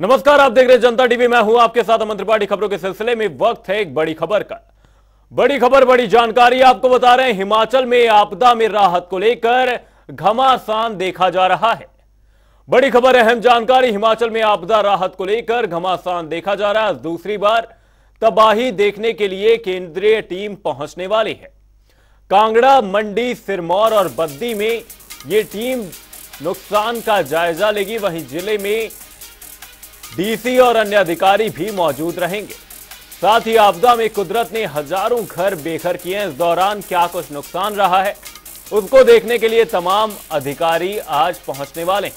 नमस्कार, आप देख रहे हैं जनता टीवी। मैं हूं आपके साथ अमन त्रिपाठी। खबरों के सिलसिले में वक्त है एक बड़ी खबर का। बड़ी खबर, बड़ी जानकारी आपको बता रहे हैं। हिमाचल में आपदा में राहत को लेकर घमासान देखा जा रहा है। बड़ी खबर, अहम जानकारी। हिमाचल में आपदा राहत को लेकर घमासान देखा जा रहा है। दूसरी बार तबाही देखने के लिए केंद्रीय टीम पहुंचने वाली है। कांगड़ा, मंडी, सिरमौर और बद्दी में यह टीम नुकसान का जायजा लेगी। वहीं जिले में डीसी और अन्य अधिकारी भी मौजूद रहेंगे। साथ ही आपदा में कुदरत ने हजारों घर बेघर किए हैं। इस दौरान क्या कुछ नुकसान रहा है उसको देखने के लिए तमाम अधिकारी आज पहुंचने वाले हैं।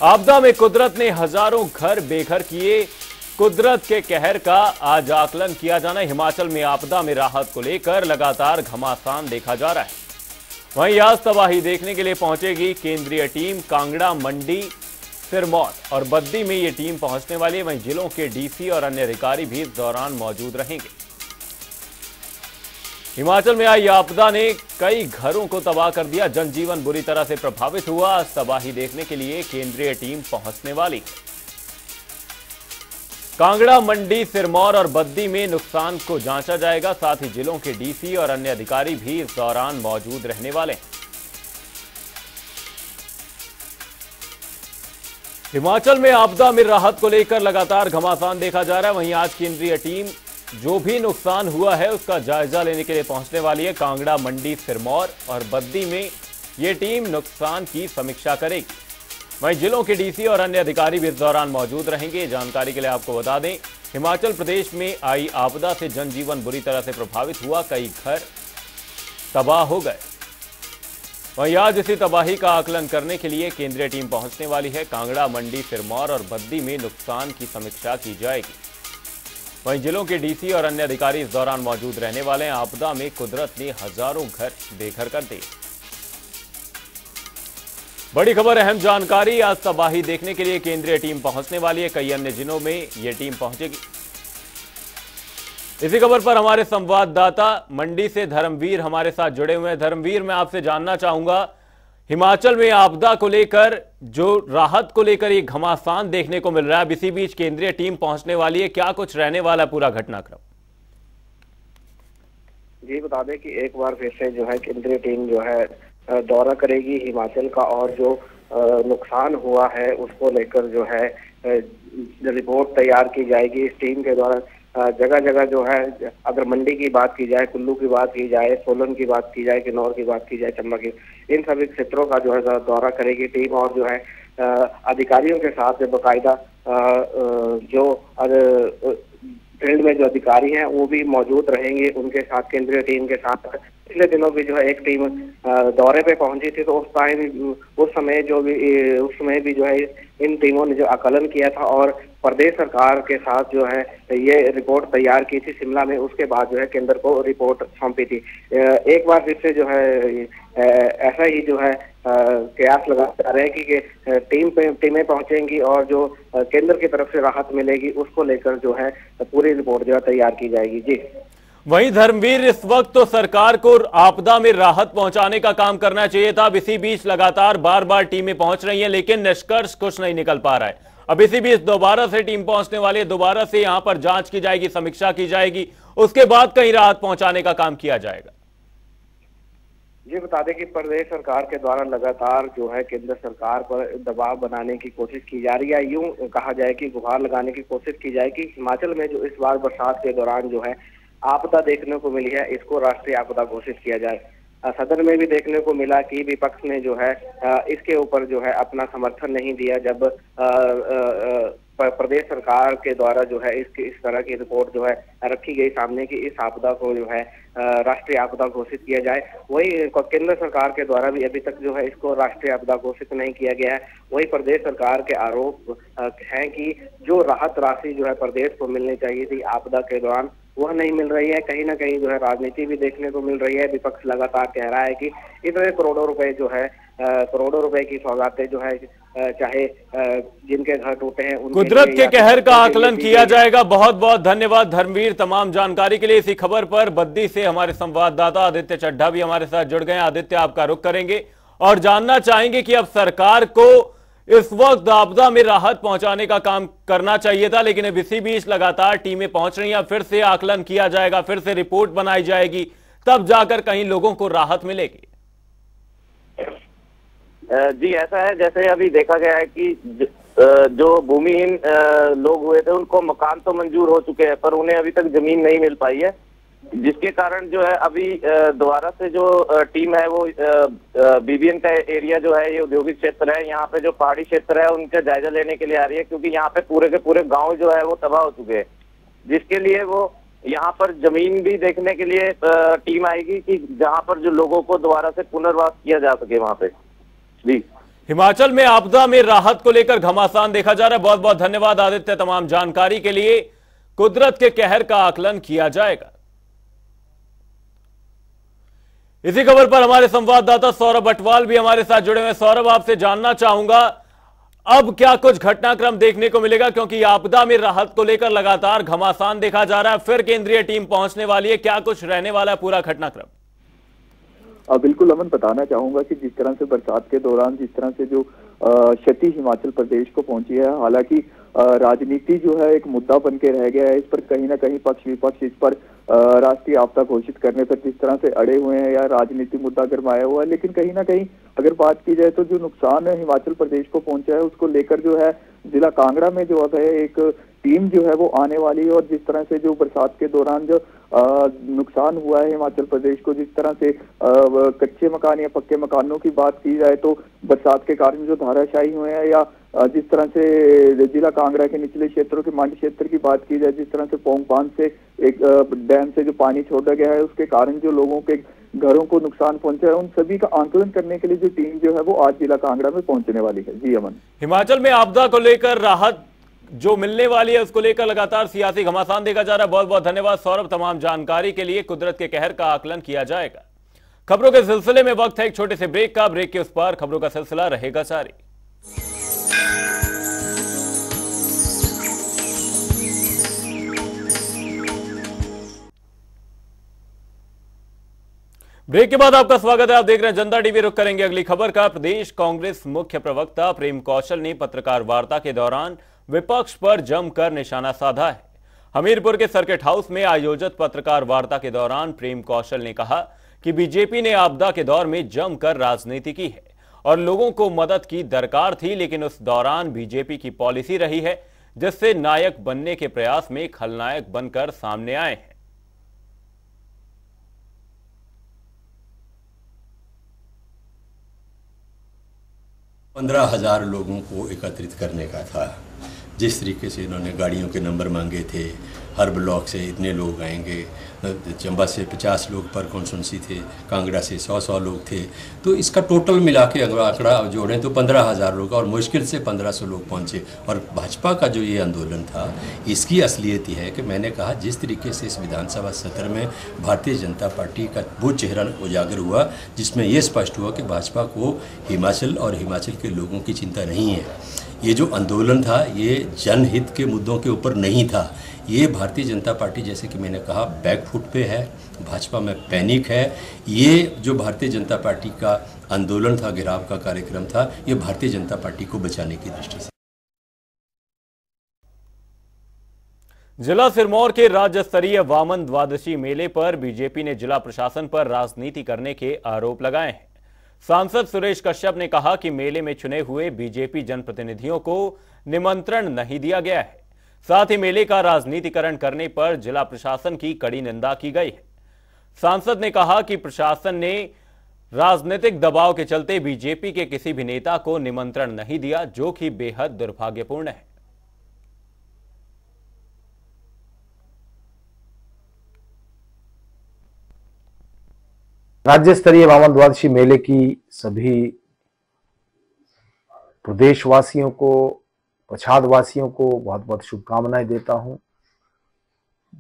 आपदा में कुदरत ने हजारों घर बेघर किए। कुदरत के कहर का आज आकलन किया जाना। हिमाचल में आपदा में राहत को लेकर लगातार घमासान देखा जा रहा है। वहीं आज तबाही देखने के लिए पहुंचेगी केंद्रीय टीम। कांगड़ा, मंडी, सिरमौर और बद्दी में ये टीम पहुंचने वाली है। वहीं जिलों के डीसी और अन्य अधिकारी भी इस दौरान मौजूद रहेंगे। हिमाचल में आई आपदा ने कई घरों को तबाह कर दिया। जनजीवन बुरी तरह से प्रभावित हुआ। आज तबाही देखने के लिए केंद्रीय टीम पहुंचने वाली है। कांगड़ा, मंडी, सिरमौर और बद्दी में नुकसान को जांचा जाएगा। साथ ही जिलों के डीसी और अन्य अधिकारी भी इस दौरान मौजूद रहने वाले हैं। हिमाचल में आपदा में राहत को लेकर लगातार घमासान देखा जा रहा है। वहीं आज केंद्रीय टीम जो भी नुकसान हुआ है उसका जायजा लेने के लिए पहुंचने वाली है। कांगड़ा, मंडी, सिरमौर और बद्दी में यह टीम नुकसान की समीक्षा करेगी। वहीं जिलों के डीसी और अन्य अधिकारी भी इस दौरान मौजूद रहेंगे। जानकारी के लिए आपको बता दें, हिमाचल प्रदेश में आई आपदा से जनजीवन बुरी तरह से प्रभावित हुआ। कई घर तबाह हो गए। वहीं आज इसी तबाही का आकलन करने के लिए केंद्रीय टीम पहुंचने वाली है। कांगड़ा, मंडी, सिरमौर और बद्दी में नुकसान की समीक्षा की जाएगी। वहीं जिलों के डीसी और अन्य अधिकारी इस दौरान मौजूद रहने वाले हैं। आपदा में कुदरत ने हजारों घर बेघर कर दिए। बड़ी खबर, अहम जानकारी। आज तबाही देखने के लिए केंद्रीय टीम पहुंचने वाली है। कई अन्य जिलों में यह टीम पहुंचेगी। इसी खबर पर हमारे संवाददाता मंडी से धर्मवीर हमारे साथ जुड़े हुए हैं। धर्मवीर, मैं आपसे जानना चाहूंगा, हिमाचल में आपदा को लेकर जो राहत को लेकर ये घमासान देखने को मिल रहा है, अब इसी बीच केंद्रीय टीम पहुंचने वाली है, क्या कुछ रहने वाला पूरा घटनाक्रम? जी, बता दें कि एक बार फिर से जो है केंद्रीय टीम जो है दौरा करेगी हिमाचल का, और जो नुकसान हुआ है उसको लेकर जो है रिपोर्ट तैयार की जाएगी इस टीम के द्वारा। जगह जगह जो है, अगर मंडी की बात की जाए, कुल्लू की बात की जाए, सोलन की बात की जाए, किन्नौर की बात की जाए, चंबा की, इन सभी क्षेत्रों का जो है दौरा करेगी टीम। और जो है अधिकारियों के साथ बाकायदा जो फील्ड में जो अधिकारी हैं वो भी मौजूद रहेंगे उनके साथ, केंद्रीय टीम के साथ। पिछले दिनों भी जो है एक टीम दौरे पे पहुंची थी, तो उस समय भी जो है इन टीमों ने जो आकलन किया था और प्रदेश सरकार के साथ जो है ये रिपोर्ट तैयार की थी शिमला में। उसके बाद जो है केंद्र को रिपोर्ट सौंपी थी। एक बार फिर से जो है ऐसा ही जो है कयास लगाते जा रहे हैं कि टीमें पहुंचेंगी और जो केंद्र की तरफ से राहत मिलेगी उसको लेकर जो है पूरी रिपोर्ट जो है तैयार की जाएगी। जी, वहीं धर्मवीर, इस वक्त तो सरकार को आपदा में राहत पहुंचाने का काम करना चाहिए था। अब इसी बीच लगातार बार बार टीमें पहुंच रही हैं, लेकिन निष्कर्ष कुछ नहीं निकल पा रहा है। अब इसी बीच दोबारा से टीम पहुंचने वाली है। दोबारा से यहां पर जांच की जाएगी, समीक्षा की जाएगी, उसके बाद कहीं राहत पहुंचाने का काम किया जाएगा। जी, बता दें कि प्रदेश सरकार के द्वारा लगातार जो है केंद्र सरकार पर दबाव बनाने की कोशिश की जा रही है। यूं कहा जाए कि गुहार लगाने की कोशिश की जाए कि हिमाचल में जो इस बार बरसात के दौरान जो है आपदा देखने को मिली है, इसको राष्ट्रीय आपदा घोषित किया जाए। सदन में भी देखने को मिला कि विपक्ष ने जो है इसके ऊपर जो है अपना समर्थन नहीं दिया जब प्रदेश सरकार के द्वारा जो है इस तरह की रिपोर्ट जो है रखी गई सामने कि इस आपदा को जो है राष्ट्रीय आपदा घोषित किया जाए। वही केंद्र सरकार के द्वारा भी अभी तक जो है इसको राष्ट्रीय आपदा घोषित नहीं किया गया है। वही प्रदेश सरकार के आरोप हैं कि जो राहत राशि जो है प्रदेश को मिलनी चाहिए थी आपदा के दौरान वह नहीं मिल रही है। कहीं ना कहीं जो है राजनीति भी देखने को मिल रही है। विपक्ष लगातार कह रहा है कि इतने करोड़ों रुपए जो है करोड़ों रुपए की सौगातें जो है चाहे जिनके घर टूटे हैं कुदरत के कहर का आकलन किया जाएगा। बहुत बहुत धन्यवाद धर्मवीर तमाम जानकारी के लिए। इसी खबर पर बद्दी से हमारे संवाददाता आदित्य चड्ढा भी हमारे साथ जुड़ गए। आदित्य, आपका रुख करेंगे और जानना चाहेंगे कि अब सरकार को इस वक्त आपदा में राहत पहुंचाने का काम करना चाहिए था, लेकिन अब इसी बीच लगातार टीमें पहुंच रही हैं। फिर से आकलन किया जाएगा, फिर से रिपोर्ट बनाई जाएगी, तब जाकर कहीं लोगों को राहत मिलेगी। जी ऐसा है, जैसे अभी देखा गया है कि जो भूमिहीन लोग हुए थे उनको मकान तो मंजूर हो चुके हैं, पर उन्हें अभी तक जमीन नहीं मिल पाई है, जिसके कारण जो है अभी दोबारा से जो टीम है वो बीबीएन का एरिया जो है, ये औद्योगिक क्षेत्र है, यहाँ पे जो पहाड़ी क्षेत्र है उनका जायजा लेने के लिए आ रही है, क्योंकि यहाँ पे पूरे के पूरे गांव जो है वो तबाह हो चुके हैं, जिसके लिए वो यहाँ पर जमीन भी देखने के लिए टीम आएगी कि जहाँ पर जो लोगों को दोबारा से पुनर्वास किया जा सके वहां पे। जी, हिमाचल में आपदा में राहत को लेकर घमासान देखा जा रहा है। बहुत बहुत धन्यवाद आदित्य, तमाम जानकारी के लिए। कुदरत के कहर का आकलन किया जाएगा। इसी खबर पर हमारे संवाददाता सौरभ अटवाल भी हमारे साथ जुड़े हुए हैं। सौरभ, आपसे जानना चाहूंगा अब क्या कुछ घटनाक्रम देखने को मिलेगा, क्योंकि आपदा में राहत को लेकर लगातार घमासान देखा जा रहा है। फिर केंद्रीय टीम पहुंचने वाली है, क्या कुछ रहने वाला है पूरा घटनाक्रम? बिल्कुल अमन, बताना चाहूंगा कि जिस तरह से बरसात के दौरान जिस तरह से जो क्षति हिमाचल प्रदेश को पहुंची है, हालांकि राजनीति जो है एक मुद्दा बन के रह गया है। इस पर कहीं ना कहीं पक्ष विपक्ष इस पर राष्ट्रीय आपदा घोषित करने पर जिस तरह से अड़े हुए हैं या राजनीति मुद्दा गरमाया हुआ है, लेकिन कहीं ना कहीं अगर बात की जाए तो जो नुकसान है हिमाचल प्रदेश को पहुंचा है उसको लेकर जो है जिला कांगड़ा में जो है एक टीम जो है वो आने वाली है। और जिस तरह से जो बरसात के दौरान जो नुकसान हुआ है हिमाचल प्रदेश को, जिस तरह से कच्चे मकान या पक्के मकानों की बात की जाए तो बरसात के कारण जो धाराशायी हुए हैं, या जिस तरह से जिला कांगड़ा के निचले क्षेत्रों के मंड क्षेत्र की बात की जाए, जिस तरह से पोंग बांध से एक डैम से जो पानी छोड़ा गया है उसके कारण जो लोगों के घरों को नुकसान पहुंचा है, उन सभी का आंकलन करने के लिए जो टीम जो है वो आज जिला कांगड़ा में पहुंचने वाली है। जी अमन, हिमाचल में आपदा को लेकर राहत जो मिलने वाली है उसको लेकर लगातार सियासी घमासान देखा जा रहा है। बहुत बहुत धन्यवाद सौरभ, तमाम जानकारी के लिए। कुदरत के कहर का आकलन किया जाएगा। खबरों के सिलसिले में वक्त है एक छोटे से ब्रेक का। ब्रेक के उस पार खबरों का सिलसिला रहेगा जारी। ब्रेक के बाद आपका स्वागत है। आप देख रहे हैं जनता टीवी। रुक करेंगे अगली खबर का। प्रदेश कांग्रेस मुख्य प्रवक्ता प्रेम कौशल ने पत्रकार वार्ता के दौरान विपक्ष पर जमकर निशाना साधा है। हमीरपुर के सर्किट हाउस में आयोजित पत्रकार वार्ता के दौरान प्रेम कौशल ने कहा कि बीजेपी ने आपदा के दौर में जमकर राजनीति की है और लोगों को मदद की दरकार थी, लेकिन उस दौरान बीजेपी की पॉलिसी रही है जिससे नायक बनने के प्रयास में खलनायक बनकर सामने आए हैं। 15,000 लोगों को एकत्रित करने का था। जिस तरीके से इन्होंने गाड़ियों के नंबर मांगे थे, हर ब्लॉक से इतने लोग आएंगे, चंबा से 50 लोग पर कॉन्स्टिट्यूंसी थे, कांगड़ा से 100 लोग थे, तो इसका टोटल मिला के अगर आंकड़ा जोड़ें तो 15,000 लोग, और मुश्किल से 1500 लोग पहुंचे। और भाजपा का जो ये आंदोलन था, इसकी असलियत है कि मैंने कहा जिस तरीके से इस विधानसभा सत्र में भारतीय जनता पार्टी का वो चेहरा उजागर हुआ जिसमें ये स्पष्ट हुआ कि भाजपा को हिमाचल और हिमाचल के लोगों की चिंता नहीं है। ये जो आंदोलन था ये जनहित के मुद्दों के ऊपर नहीं था। ये भारतीय जनता पार्टी, जैसे कि मैंने कहा, बैकफुट पे है, भाजपा में पैनिक है। ये जो भारतीय जनता पार्टी का आंदोलन था, घेराव का कार्यक्रम था, ये भारतीय जनता पार्टी को बचाने की दृष्टि से। जिला सिरमौर के राज्य स्तरीय वामन द्वादशी मेले पर बीजेपी ने जिला प्रशासन पर राजनीति करने के आरोप लगाए हैं। सांसद सुरेश कश्यप ने कहा कि मेले में चुने हुए बीजेपी जनप्रतिनिधियों को निमंत्रण नहीं दिया गया है। साथ ही मेले का राजनीतिकरण करने पर जिला प्रशासन की कड़ी निंदा की गई है। सांसद ने कहा कि प्रशासन ने राजनीतिक दबाव के चलते बीजेपी के किसी भी नेता को निमंत्रण नहीं दिया, जो कि बेहद दुर्भाग्यपूर्ण है। राज्य स्तरीय वामन द्वादशी मेले की सभी प्रदेशवासियों को, पछाद-वासियों को बहुत बहुत शुभकामनाएं देता हूं।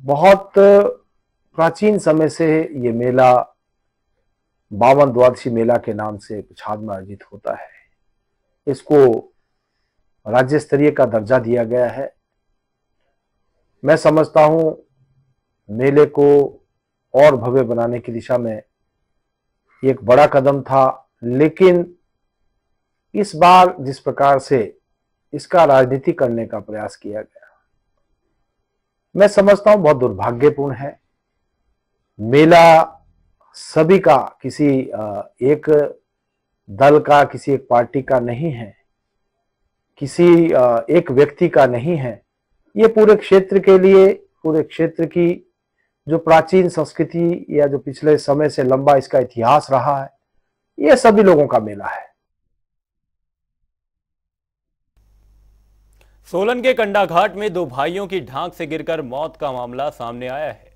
बहुत प्राचीन समय से ये मेला वामन द्वादशी मेला के नाम से पछाद में आयोजित होता है। इसको राज्य स्तरीय का दर्जा दिया गया है। मैं समझता हूं मेले को और भव्य बनाने की दिशा में एक बड़ा कदम था, लेकिन इस बार जिस प्रकार से इसका राजनीति करने का प्रयास किया गया, मैं समझता हूं बहुत दुर्भाग्यपूर्ण है। मेला सभी का, किसी एक दल का, किसी एक पार्टी का नहीं है, किसी एक व्यक्ति का नहीं है। ये पूरे क्षेत्र के लिए, पूरे क्षेत्र की जो प्राचीन संस्कृति या जो पिछले समय से लंबा इसका इतिहास रहा है, ये सभी लोगों का मेला है। सोलन के कंडाघाट में 2 भाइयों की ढांक से गिरकर मौत का मामला सामने आया है।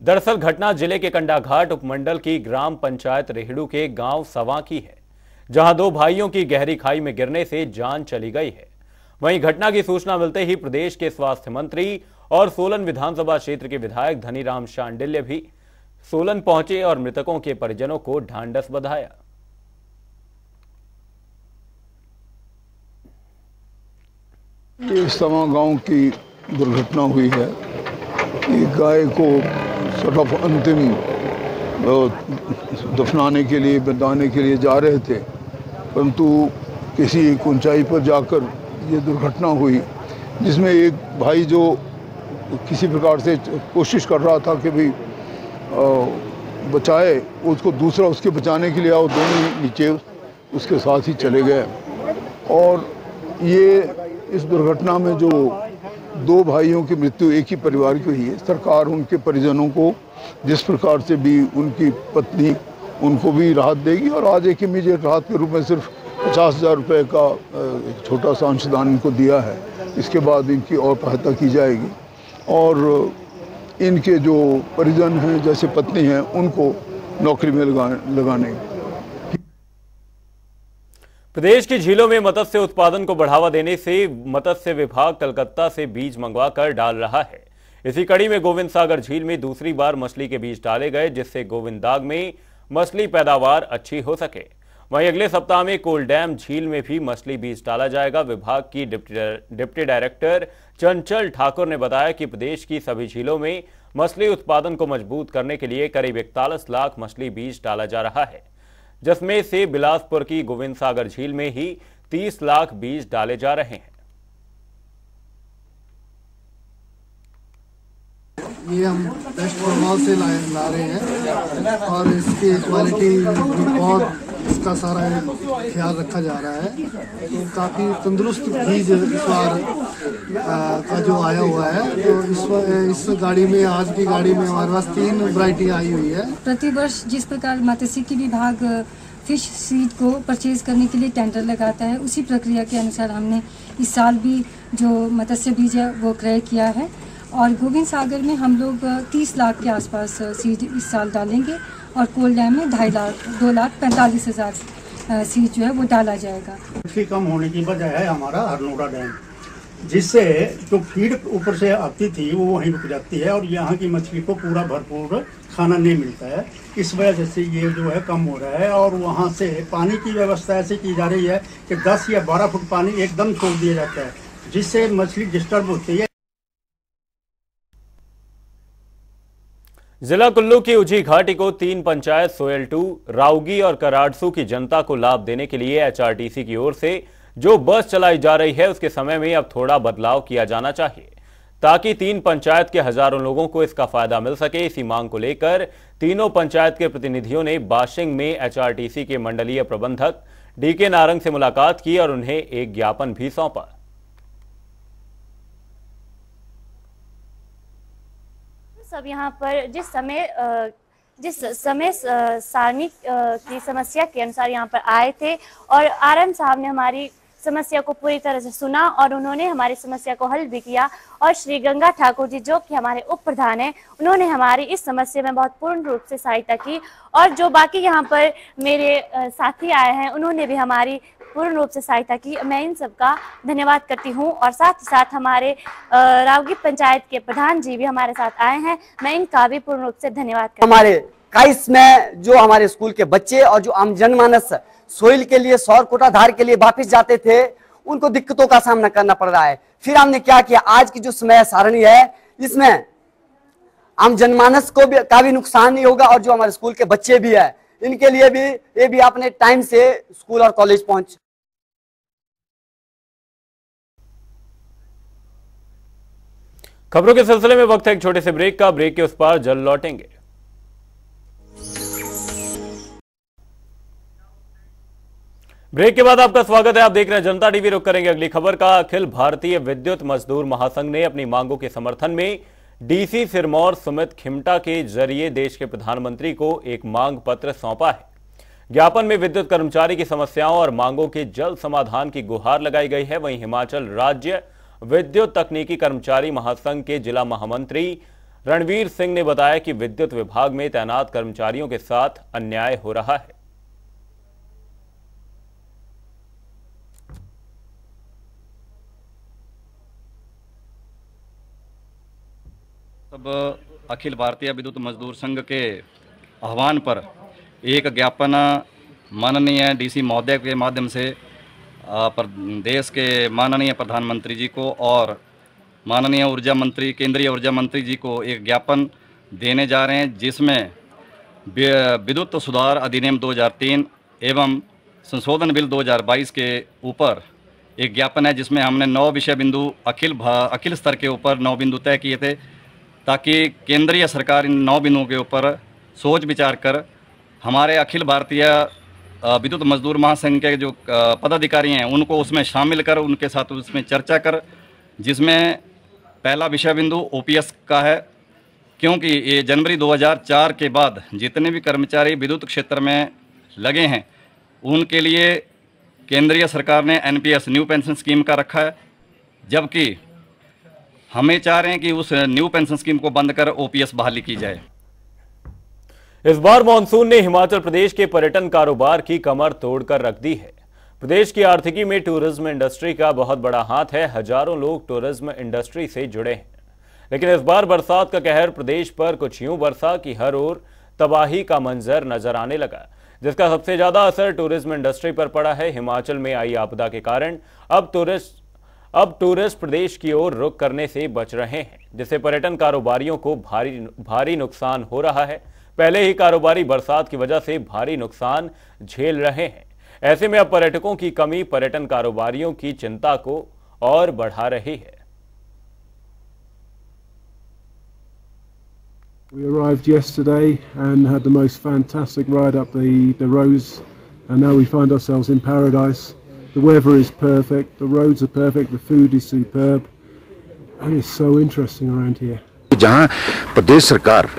दरअसल घटना जिले के कंडाघाट उपमंडल की ग्राम पंचायत रेहड़ू के गांव सवा की है, जहां 2 भाइयों की गहरी खाई में गिरने से जान चली गई है। वहीं घटना की सूचना मिलते ही प्रदेश के स्वास्थ्य मंत्री और सोलन विधानसभा क्षेत्र के विधायक धनीराम शांडिल्य भी सोलन पहुंचे और मृतकों के परिजनों को ढांढस बंधाया। ये सवा गांव की दुर्घटना हुई है। एक गाय को सort of अंतिम दफनाने के लिए, बंधाने के लिए जा रहे थे, परंतु किसी एक ऊंचाई पर जाकर ये दुर्घटना हुई, जिसमें एक भाई जो किसी प्रकार से कोशिश कर रहा था कि भाई बचाए, उसको दूसरा उसके बचाने के लिए आओ, दोनों नीचे उसके साथ ही चले गए। और ये इस दुर्घटना में जो 2 भाइयों की मृत्यु एक ही परिवार की हुई है, सरकार उनके परिजनों को जिस प्रकार से भी, उनकी पत्नी, उनको भी राहत देगी। और आज एक इमीडिएट राहत के रूप में सिर्फ 50,000 रुपये का एक छोटा सा अंशदान इनको दिया है। इसके बाद इनकी और सहायता की जाएगी और इनके जो परिजन हैं, जैसे पत्नी हैं, उनको नौकरी में लगाने। प्रदेश की झीलों में मत्स्य उत्पादन को बढ़ावा देने से मत्स्य विभाग कलकत्ता से बीज मंगवाकर डाल रहा है। इसी कड़ी में गोविंद सागर झील में दूसरी बार मछली के बीज डाले गए, जिससे गोविंदाग में मछली पैदावार अच्छी हो सके। वहीं अगले सप्ताह में कोलडैम झील में भी मछली बीज डाला जाएगा। विभाग की डिप्टी डायरेक्टर चंचल ठाकुर ने बताया कि प्रदेश की सभी झीलों में मछली उत्पादन को मजबूत करने के लिए करीब 41 लाख मछली बीज डाला जा रहा है, जिसमें से बिलासपुर की गोविंद सागर झील में ही 30 लाख बीज डाले जा रहे हैं। ये हम वेस्ट बंगाल से ला रहे हैं और इसकी क्वालिटी बहुत, इसका सारा ख्याल रखा जा रहा है। तो काफ़ी तंदुरुस्त बीज इस बार का जो आया हुआ है। तो इस गाड़ी में, आज की गाड़ी में हमारे पास 3 वैरायटी आई हुई है। प्रतिवर्ष जिस प्रकार मत्स्यिकी विभाग फिश सीड को परचेज करने के लिए टेंडर लगाता है, उसी प्रक्रिया के अनुसार हमने इस साल भी जो मत्स्य बीज है वो क्रय किया है। और गोविंद सागर में हम लोग 30 लाख के आसपास सीड इस साल डालेंगे और कोल डैम में 2,45,000 सीड जो है वो डाला जाएगा। मछली कम होने की वजह है हमारा हरनोड़ा डैम, जिससे जो फीड ऊपर से आती थी वो वहीं रुक जाती है और यहाँ की मछली को पूरा भरपूर खाना नहीं मिलता है। इस वजह से ये जो है कम हो रहा है। और वहाँ से पानी की व्यवस्था ऐसे की जा रही है कि 10 या 12 फुट पानी एकदम छोड़ दिया जाता है, जिससे मछली डिस्टर्ब होती है। जिला कुल्लू की उजी घाटी को 3 पंचायत सोयल 2, राउगी और कराड़सू की जनता को लाभ देने के लिए एचआरटीसी की ओर से जो बस चलाई जा रही है, उसके समय में अब थोड़ा बदलाव किया जाना चाहिए, ताकि 3 पंचायत के हजारों लोगों को इसका फायदा मिल सके। इसी मांग को लेकर तीनों पंचायत के प्रतिनिधियों ने बाशिंग में एचआरटीसी के मंडलीय प्रबंधक डीके नारंग से मुलाकात की और उन्हें एक ज्ञापन भी सौंपा। सब यहाँ पर जिस समय सारणी की समस्या के अनुसार यहाँ पर आए थे और आरएम साहब ने हमारी समस्या को पूरी तरह से सुना और उन्होंने हमारी समस्या को हल भी किया। और श्री गंगा ठाकुर जी जो कि हमारे उप प्रधान हैं, उन्होंने हमारी इस समस्या में बहुत पूर्ण रूप से सहायता की। और जो बाकी यहाँ पर मेरे साथी आए हैं, उन्होंने भी हमारी पूर्ण रूप से सहायता की। मैं इन सबका धन्यवाद करती हूँ। और साथ ही साथ हमारे रावगी पंचायत के प्रधान जी भी हमारे साथ आए हैं, मैं इनका भी पूर्ण रूप से धन्यवाद करती हूँ। हमारे काइस में जो हमारे स्कूल के बच्चे और जो आम जनमानस सोइल के लिए, सौर कोटाधार के लिए वापस जाते थे, उनको दिक्कतों का सामना करना पड़ रहा है। फिर हमने क्या किया, आज की जो समय सारणी है, इसमें आम जनमानस को भी का भी नुकसान नहीं होगा और जो हमारे स्कूल के बच्चे भी है, इनके लिए भी ये भी अपने टाइम से स्कूल और कॉलेज पहुंच खबरों के सिलसिले में वक्त है एक छोटे से ब्रेक का। ब्रेक के उस पार जल्द लौटेंगे। ब्रेक के बाद आपका स्वागत है। आप देख रहे हैं जनता टीवी। रुक करेंगे अगली खबर का। अखिल भारतीय विद्युत मजदूर महासंघ ने अपनी मांगों के समर्थन में डीसी सिरमौर सुमित खिमटा के जरिए देश के प्रधानमंत्री को एक मांग पत्र सौंपा है। ज्ञापन में विद्युत कर्मचारी की समस्याओं और मांगों के जल्द समाधान की गुहार लगाई गई है। वहीं हिमाचल राज्य विद्युत तकनीकी कर्मचारी महासंघ के जिला महामंत्री रणवीर सिंह ने बताया कि विद्युत विभाग में तैनात कर्मचारियों के साथ अन्याय हो रहा है। सब अखिल भारतीय विद्युत मजदूर संघ के आह्वान पर एक ज्ञापन माननीय डीसी महोदय के माध्यम से देश के माननीय प्रधानमंत्री जी को और माननीय ऊर्जा मंत्री, केंद्रीय ऊर्जा मंत्री जी को एक ज्ञापन देने जा रहे हैं, जिसमें विद्युत सुधार अधिनियम 2003 एवं संशोधन बिल 2022 के ऊपर एक ज्ञापन है, जिसमें हमने 9 विषय बिंदु अखिल स्तर के ऊपर 9 बिंदु तय किए थे, ताकि केंद्रीय सरकार इन 9 बिंदुओं के ऊपर सोच विचार कर हमारे अखिल भारतीय विद्युत मजदूर महासंघ के जो पदाधिकारी हैं उनको उसमें शामिल कर उनके साथ उसमें चर्चा कर, जिसमें पहला विषय बिंदु ओपीएस का है, क्योंकि ये जनवरी 2004 के बाद जितने भी कर्मचारी विद्युत क्षेत्र में लगे हैं उनके लिए केंद्रीय सरकार ने एनपीएस न्यू पेंशन स्कीम का रखा है, जबकि हमें चाह रहे हैं कि उस न्यू पेंशन स्कीम को बंद कर ओपीएस बहाली की जाए। इस बार मानसून ने हिमाचल प्रदेश के पर्यटन कारोबार की कमर तोड़कर रख दी है। प्रदेश की आर्थिकी में टूरिज्म इंडस्ट्री का बहुत बड़ा हाथ है। हजारों लोग टूरिज्म इंडस्ट्री से जुड़े हैं, लेकिन इस बार बरसात का कहर प्रदेश पर कुछ यूं बरसा कि हर ओर तबाही का मंजर नजर आने लगा, जिसका सबसे ज्यादा असर टूरिज्म इंडस्ट्री पर पड़ा है। हिमाचल में आई आपदा के कारण अब टूरिस्ट प्रदेश की ओर रुख करने से बच रहे हैं, जिससे पर्यटन कारोबारियों को भारी नुकसान हो रहा है। पहले ही कारोबारी बरसात की वजह से भारी नुकसान झेल रहे हैं। ऐसे में अब पर्यटकों की कमी पर्यटन कारोबारियों की चिंता को और बढ़ा रही है। We arrived yesterday and had the most fantastic ride up the Rose, and now we find ourselves in paradise. The weather is perfect, the roads are perfect, the food is superb, and it's so interesting around here. जहां प्रदेश सरकार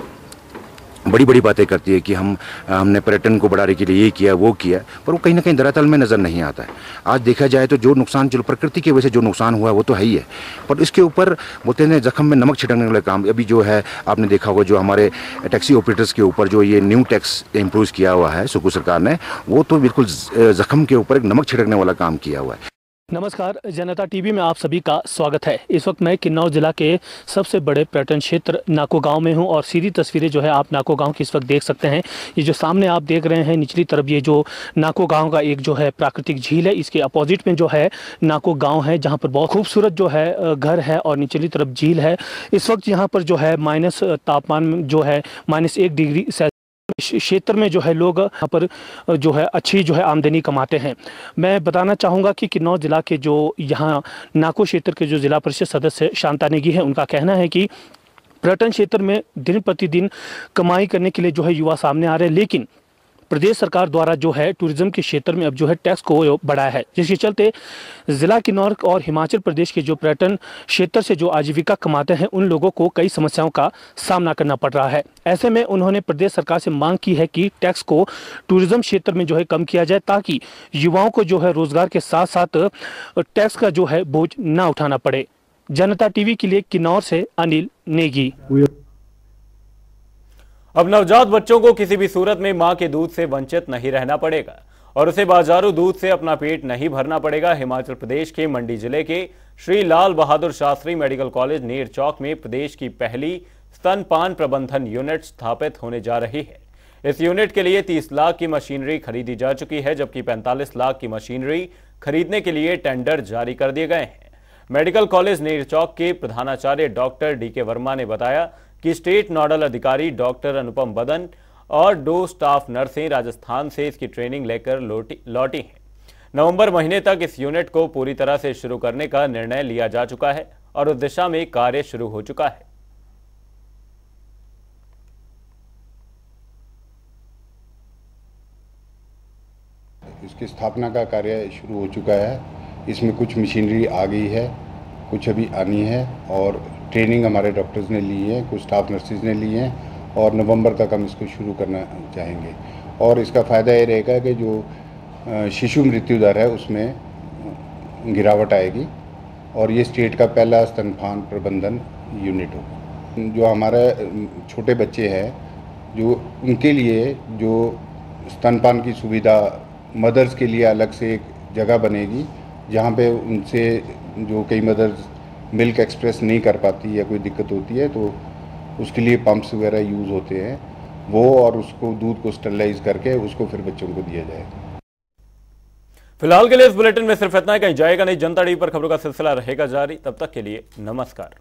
बड़ी बड़ी बातें करती है कि हमने पर्यटन को बढ़ाने के लिए ये किया वो किया, पर वो कहीं ना कहीं धरातल में नजर नहीं आता है। आज देखा जाए तो जो नुकसान, चलो प्रकृति की वजह से जो नुकसान हुआ है वो तो है ही है, पर इसके ऊपर बोलते हैं जख्म में नमक छिड़कने वाला काम अभी जो है आपने देखा होगा, जो हमारे टैक्सी ऑपरेटर्स के ऊपर जो ये न्यू टैक्स इम्पोज किया हुआ है सुकू सरकार ने, वो तो बिल्कुल जख्म के ऊपर एक नमक छिड़कने वाला काम किया हुआ है। नमस्कार, जनता टीवी में आप सभी का स्वागत है। इस वक्त मैं किन्नौर जिला के सबसे बड़े पर्यटन क्षेत्र नाको गांव में हूं और सीधी तस्वीरें जो है आप नाको गांव की इस वक्त देख सकते हैं। ये जो सामने आप देख रहे हैं निचली तरफ, ये जो नाको गांव का एक जो है प्राकृतिक झील है, इसके अपोजिट में जो है नाको गांव है, जहां पर बहुत खूबसूरत जो है घर है और निचली तरफ झील है। इस वक्त यहाँ पर जो है माइनस तापमान जो है -1 डिग्री क्षेत्र में जो है लोग यहाँ पर जो है अच्छी जो है आमदनी कमाते हैं। मैं बताना चाहूँगा कि किन्नौर जिला के जो यहाँ नाको क्षेत्र के जो जिला परिषद सदस्य शांता नेगी है, उनका कहना है कि पर्यटन क्षेत्र में दिन प्रतिदिन कमाई करने के लिए जो है युवा सामने आ रहे हैं, लेकिन प्रदेश सरकार द्वारा जो है टूरिज्म के क्षेत्र में अब जो है टैक्स को बढ़ाया है, जिसके चलते जिला किन्नौर और हिमाचल प्रदेश के जो पर्यटन क्षेत्र से जो आजीविका कमाते हैं उन लोगों को कई समस्याओं का सामना करना पड़ रहा है। ऐसे में उन्होंने प्रदेश सरकार से मांग की है कि टैक्स को टूरिज्म क्षेत्र में जो है कम किया जाए, ताकि युवाओं को जो है रोजगार के साथ साथ टैक्स का जो है बोझ न उठाना पड़े। जनता टीवी के लिए किन्नौर से अनिल नेगी। अब नवजात बच्चों को किसी भी सूरत में मां के दूध से वंचित नहीं रहना पड़ेगा और उसे बाजारू दूध से अपना पेट नहीं भरना पड़ेगा। हिमाचल प्रदेश के मंडी जिले के श्री लाल बहादुर शास्त्री मेडिकल कॉलेज नेर चौक में प्रदेश की पहली स्तनपान प्रबंधन यूनिट स्थापित होने जा रही है। इस यूनिट के लिए 30 लाख की मशीनरी खरीदी जा चुकी है, जबकि 45 लाख की मशीनरी खरीदने के लिए टेंडर जारी कर दिए गए हैं। मेडिकल कॉलेज नेर चौक के प्रधानाचार्य डॉक्टर DK वर्मा ने बताया कि स्टेट नोडल अधिकारी डॉक्टर अनुपम बदन और 2 स्टाफ नर्सें राजस्थान से इसकी ट्रेनिंग लेकर लौटी हैं। नवंबर महीने तक इस यूनिट को पूरी तरह से शुरू करने का निर्णय लिया जा चुका है और उस दिशा में कार्य शुरू हो चुका है। इसकी स्थापना का कार्य शुरू हो चुका है। इसमें कुछ मशीनरी आ गई है, कुछ अभी आनी है और ट्रेनिंग हमारे डॉक्टर्स ने ली है, कुछ स्टाफ नर्सेज ने ली है और नवंबर तक हम इसको शुरू करना चाहेंगे। और इसका फ़ायदा ये रहेगा कि जो शिशु मृत्यु दर है उसमें गिरावट आएगी और ये स्टेट का पहला स्तनपान प्रबंधन यूनिट होगा। जो हमारे छोटे बच्चे हैं जो उनके लिए जो स्तनपान की सुविधा मदर्स के लिए अलग से एक जगह बनेगी जहाँ पे उनसे जो कई मदर्स मिल्क एक्सप्रेस नहीं कर पाती या कोई दिक्कत होती है तो उसके लिए पंप्स वगैरह यूज़ होते हैं वो, और उसको दूध को स्टरलाइज करके उसको फिर बच्चों को दिया जाएगा। फिलहाल के लिए इस बुलेटिन में सिर्फ इतना ही, कहीं जाएगा नहीं। जनता टीवी पर खबरों का सिलसिला रहेगा जारी। तब तक के लिए नमस्कार।